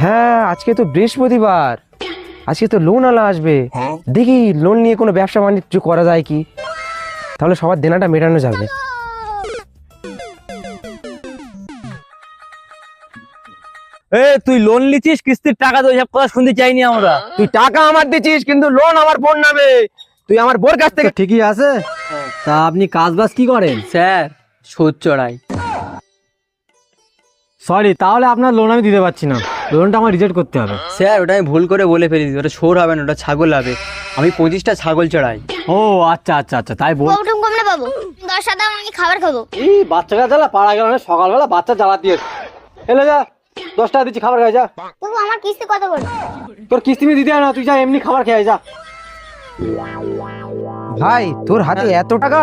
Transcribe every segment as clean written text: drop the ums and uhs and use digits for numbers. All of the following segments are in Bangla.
হ্যাঁ, আজকে তো বৃহস্পতিবার, আজকে তো লোন আলা আসবে। দেখি লোন নিয়ে কোনো ব্যবসা বাণিজ্য করা যায় কি, তাহলে সবার দেনাটা মেটানো যাবে। তুই লোন লিছিস, কিস্তির টাকা তো সব কথা শুনতে চাইনি আমরা। তুই টাকা আমার দিছিস কিন্তু লোন আমার বোন নামে। তুই আমার বোর কাছ থেকে ঠিকই আছে। তা আপনি কাজ বাজ কি করেন? স্যার সুদ চড়াই। সরি, তাহলে আপনার লোন আমি দিতে পারছি না, লোনটা আমার রিজেক্ট করতে হবে। স্যার ওটা আমি ভুল করে বলে ফেলেছি, ওটা সৌর হবে না, ওটা ছাগল হবে। আমি 25টা ছাগল চড়াই। ও আচ্ছা আচ্ছা আচ্ছা, তাই বল। কৌটুম কম না বাবু, 10 দাও, আমি খাবার খাবো। এই বাচ্চাটা জ্বালা পাড়া গেল না, সকালবেলা বাচ্চা জ্বালা দিয়ে এলে যা, 10 টাকা দিচ্ছি, খাবার খাই যা। তবু আমার কিস্তি কত করে? তোর কিস্তি আমি দিতে হয় না, তুই যা এমনি খাবার খেয়ে যা। ভাই তোর হাতে এত টাকা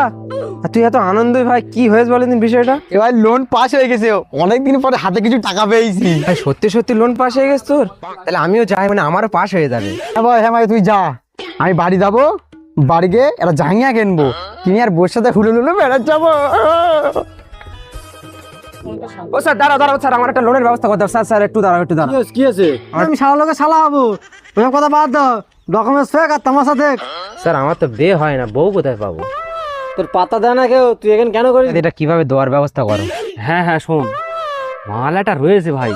আর তুই এত আনন্দ, ভাই কি হয়েছে বলেন বিষয়টা? এবার লোন পাস হয়ে গেছে, অনেকদিন পরে হাতে কিছু টাকা পেয়েছি। ভাই সত্যি সত্যি লোন পাস হয়ে গেছে তোর? তাহলে আমিও যাই, মানে আমারও পাস হয়ে যাবে। হ্যাঁ ভাই তুই যা, আমি বাড়ি যাবো, বাড়ি গিয়ে একটা জাঙ্গিয়া কিনবো, কিনে আর বোর সাথে হুলু হুলু বেড়াতে যাবো। ও স্যার দাঁড়াও দাঁড়াও স্যার, আমার একটা লোনের ব্যবস্থা করতে হবে। স্যার স্যার একটু দাঁড়াও, একটু দাঁড়াও। কি আছে? আমি শালা লোকে শালা হবো, ওসব কথা বাদ দাও। ডকুমেন্টস ফেক আর তামাশা দেখ। স্যার আমার তো বিয়ে হয় না, বউ কোথায় পাবো? তোর পাতা দেয় না কেউ, তুই এখানে কেন করিস? এটা কিভাবে দেওয়ার ব্যবস্থা করো? হ্যাঁ হ্যাঁ শোন, মালাটা রয়েছে ভাই,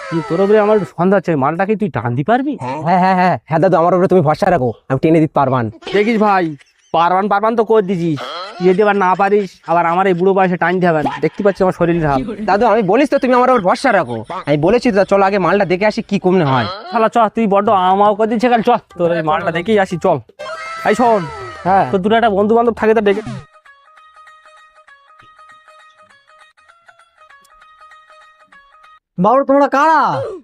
কিন্তু তোর উপরে আমার একটু সন্দেহ আছে, মালটাকে তুই টানতে পারবি? হ্যাঁ হ্যাঁ হ্যাঁ হ্যাঁ দাদু, আমার উপরে তুমি ভরসা রাখো, আমি টেনে দিতে পারবান। দেখিস ভাই, পারবান তো করে দিছিস, তুই যদি আবার না পারিস, আবার আমার এই বুড়ো বয়সে টানতে হবে না। দেখতে পাচ্ছি আমার শরীরের হাল। দাদু আমি বলিস তো, তুমি আমার উপর ভরসা রাখো। আমি বলেছি তো, চলো আগে মালটা দেখে আসি কি কমনে হয়। শালা চ, তুই বড্ড আমাও করে দিচ্ছে, কাল চ তোর এই মালটা দেখেই আসি, চল। এই শোন, হ্যাঁ তোর দুটো একটা বন্ধু বান্ধব থাকে, তো ডেকে। বাবু তোমরা কারা?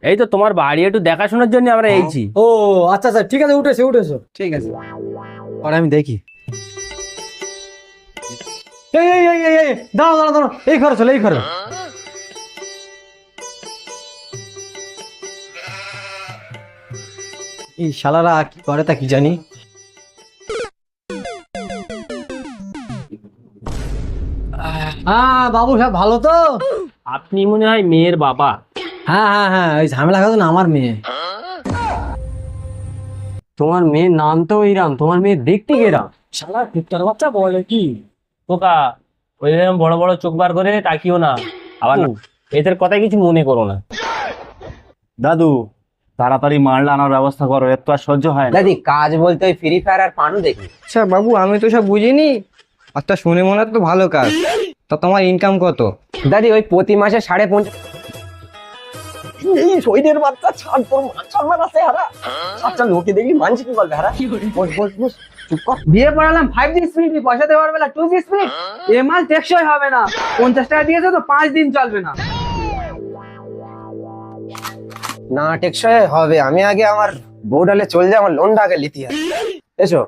এই তো তোমার বাড়ি একটু দেখাশোনার জন্য আমরা এইছি। ও আচ্ছা আচ্ছা, ঠিক আছে, উঠেছো। ঠিক আছে, পরে আমি দেখি। এই দাঁড়াও, এই ঘরে চলো, এই ঘরে। এই শালারা কি করে তা কি জানি। হ্যাঁ বাবু, সব ভালো তো? আপনি মনে হয় মেয়ের বাবা? হ্যাঁ হ্যাঁ হ্যাঁ, ওই ঝামেলা খাতো না আমার মেয়ে। তোমার মেয়ের নাম তো ইরাম, তোমার মেয়ে দেখতে গেরাম। শালা কুত্তার বাচ্চা বলে কি পোকা, ওই বড় বড় চোখ বার করে তাকিও না, আবার না এদের কথায় কিছু মনে করো না। দাদু তাড়াতাড়ি মালটা আনার ব্যবস্থা করো, এর তো আর সহ্য হয় না। দাদি কাজ বলতে ওই ফ্রি ফায়ার আর পানু দেখি। আচ্ছা বাবু, আমি তো সব বুঝিনি। আচ্ছা শুনে মনে হয় তো ভালো কাজ। তা তোমার ইনকাম কত? দাদি ওই প্রতি মাসে 5.5। এই শহীদের বাচ্চা ছাড়, তোর মান সম্মান আছে হারা। আচ্ছা লোকে দেখলি মানছি কি বলবে হারা? বস বস বস, চুপ কর। বিয়ে পড়ালাম 5G স্পিড, পয়সা দেওয়ার পারবে না 2G স্পিড। এ মাল টেকসই হবে না, 50 টাকা দিয়েছে তো 5 দিন চলবে না। না টেকসই হবে, আমি আগে আমার বোর্ডালে চলে যাই, আমার লোনটা আগে লিতে হবে। এসো।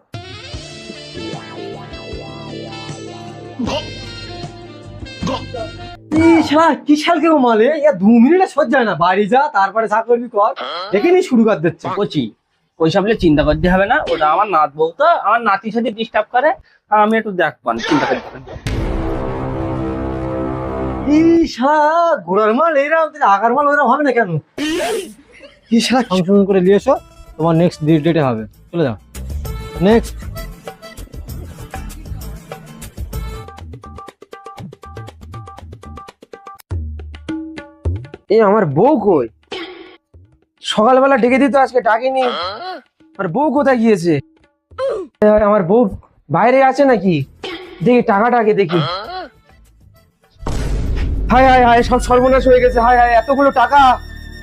কি শাল কে মালে, 2 মিনিটে সহ্য হয় না। বাড়ি যা, তারপরে যা করবি কর, দেখে নি শুরু করে দিচ্ছে। কচি ওইসব নিয়ে চিন্তা করতে হবে না, ওটা আমার নাত বউ তো, আমার নাতির সাথে ডিস্টার্ব করে, আমি একটু দেখবান, চিন্তা করতে হবে না। ঘোড়ার মাল এরকম, আগার মাল ওরকম হবে না কেন? কি শালা সংশোধন করে নিয়ে এসো, তোমার নেক্সট ডেটে হবে, চলে যাও নেক্সট। এই আমার বউ কই? সকালবেলা ডেকে দিত, আজকে ডাকেনি। আর বউ কোথায় গিয়েছে? আমার বউ বাইরে আছে নাকি? দেখি টাকাটা আগে দেখি। হায় হায় হায়, সব সর্বনাশ হয়ে গেছে। হায় হায়, এতগুলো টাকা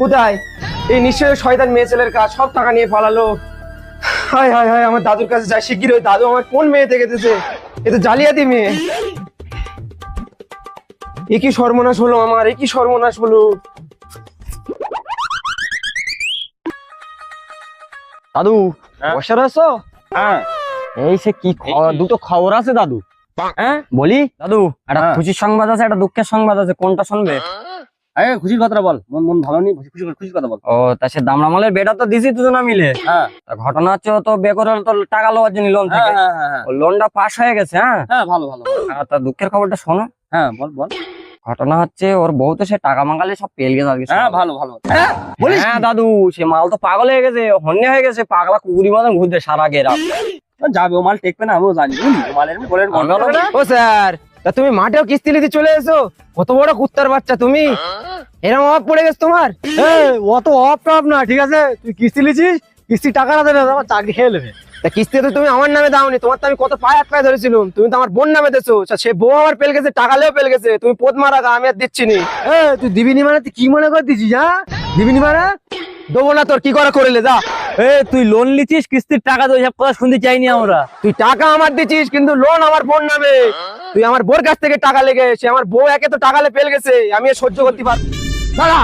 কোথায়? এই নিশ্চয়ই শয়তান মেয়ে ছেলের কাজ, সব টাকা নিয়ে পালালো। হায় হায় হায়, আমার দাদুর কাছে যাই শিগগিরই। দাদু আমার কোন মেয়ে থেকে দিতেছে? এ তো জালিয়াতি মেয়ে। এ কি সর্বনাশ হলো আমার, এ কি সর্বনাশ হলো। দাদু হ্যাঁ? বসে রয়েছো? হ্যাঁ এই সে কি দুটো খবর আছে দাদু। হ্যাঁ বলি দাদু, একটা হ্যাঁ। খুশির সংবাদ আছে, একটা দুঃখের সংবাদ আছে, কোনটা শুনবে? খুশির কথাটা বল, মন মন ভালো নেই, খুশির কথা বল। ও তা সে দামড়া মালের বেটা তো দিছি দুজনা মিলে। হ্যাঁ তা ঘটনা হচ্ছে ও তো বে করে তো টাকা লওয়ার জন্য লোন থেকে, হ্যাঁ ও লোনটা পাস হয়ে গেছে। হ্যাঁ হ্যাঁ, ভালো ভালো। আর তার দুঃখের খবরটা শোনো। হ্যাঁ বল বল। ঘটনা হচ্ছে ওর বউ তো সে টাকা মাঙ্গালে সব পেল গেছে আজকে হ্যাঁ সকালে। ভালো ভালো। বলিস হ্যাঁ দাদু, সে মাল তো পাগল হয়ে গেছে, হন্যে হয়ে গেছে, পাগলা কুকুরি মতন ঘুরছে সারা গেরাম। যাবে ও মাল টেকবে না আমিও জানি, বুঝলি? ও মালের এমনি বলেন গন্ডগোল হবে না। ও স্যার, তা তুমি মাঠেও কিস্তি নিতে চলে এসো? কত বড় কুত্তার বাচ্চা তুমি, এরকম অভাব পড়ে গেছে তোমার? অত অফ টপ না, ঠিক আছে? তুই কিস্তি লিছিস, কিস্তি টাকা না দেবে আমার চাকরি খেয়ে নেবে। তা কিস্তি তো তুমি আমার নামে দাওনি, তোমার তো আমি কত পায়ে হাত পায়ে ধরেছিলাম, তুমি তো আমার বোন নামে দেছো। সে বউ আমার পেল গেছে, টাকালেও পেল গেছে, তুমি পোদ মারা গা, আমি আর দিচ্ছি নি। তুই দিবিনি মানে তুই কি মনে করে দিছিস? হ্যাঁ, দিবিনি মানে দেবো না তোর, কি করে করলে যা। তুই লোন লিছিস, কিস্তির টাকা তো ওইসব কথা শুনতে চাইনি আমরা। তুই টাকা আমার দিচ্ছিস কিন্তু লোন আমার বোন নামে। তুই আমার বোর কাছ থেকে টাকা লেগে, সে আমার বউ একে তো টাকালে পেল গেছে, আমি আর সহ্য করতে পারবো। দাঁড়া।